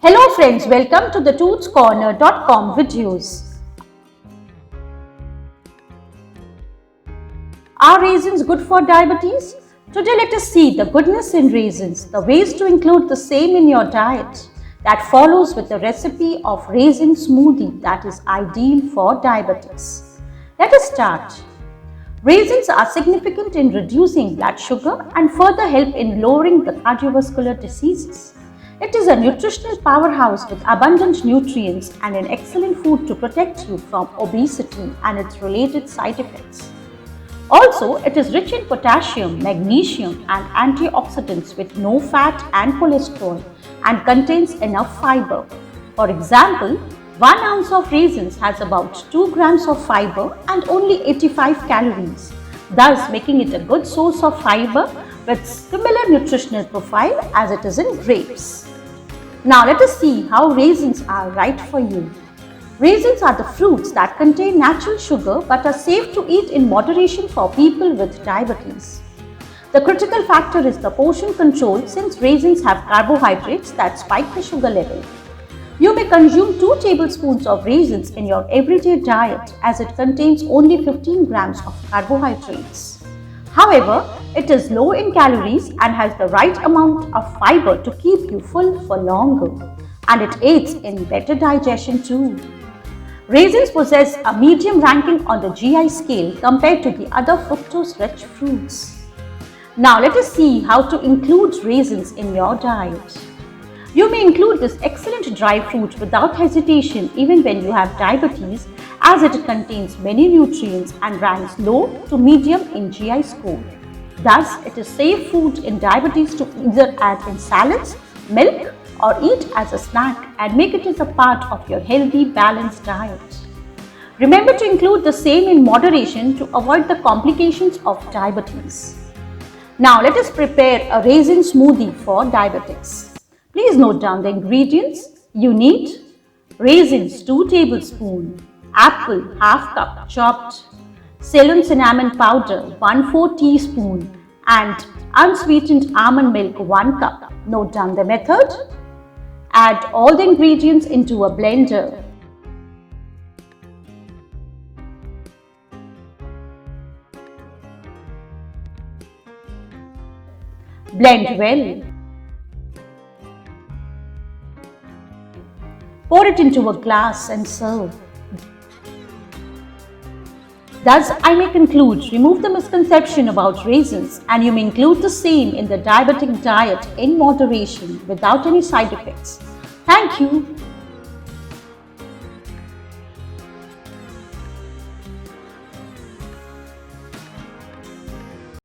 Hello friends, welcome to the toothscorner.com videos. Are raisins good for diabetes? Today let us see the goodness in raisins, the ways to include the same in your diet. That follows with the recipe of raisin smoothie that is ideal for diabetics. Let us start. Raisins are significant in reducing blood sugar and further help in lowering the cardiovascular diseases. It is a nutritional powerhouse with abundant nutrients and an excellent food to protect you from obesity and its related side effects. Also, it is rich in potassium, magnesium and antioxidants with no fat and cholesterol and contains enough fiber. For example, 1 ounce of raisins has about 2 grams of fiber and only 85 calories, thus making it a good source of fiber with similar nutritional profile as it is in grapes. Now let us see how raisins are right for you. Raisins are the fruits that contain natural sugar but are safe to eat in moderation for people with diabetes. The critical factor is the portion control since raisins have carbohydrates that spike the sugar level. You may consume 2 tablespoons of raisins in your everyday diet as it contains only 15 grams of carbohydrates. However, it is low in calories and has the right amount of fiber to keep you full for longer, and it aids in better digestion too. Raisins possess a medium ranking on the GI scale compared to the other fructose-rich fruits. Now let us see how to include raisins in your diet. You may include this excellent dry fruit without hesitation even when you have diabetes, as it contains many nutrients and ranks low to medium in GI score. Thus, it is safe food in diabetes to either add in salads, milk or eat as a snack and make it as a part of your healthy, balanced diet. Remember to include the same in moderation to avoid the complications of diabetes. Now, let us prepare a raisin smoothie for diabetics. Please note down the ingredients. You need raisins 2 tablespoons, apple half cup chopped, Ceylon cinnamon powder 1/4 teaspoon and unsweetened almond milk 1 cup. Note down the method. Add all the ingredients into a blender. Blend well. Pour it into a glass and serve. Thus, I may conclude, remove the misconception about raisins and you may include the same in the diabetic diet in moderation without any side effects. Thank you.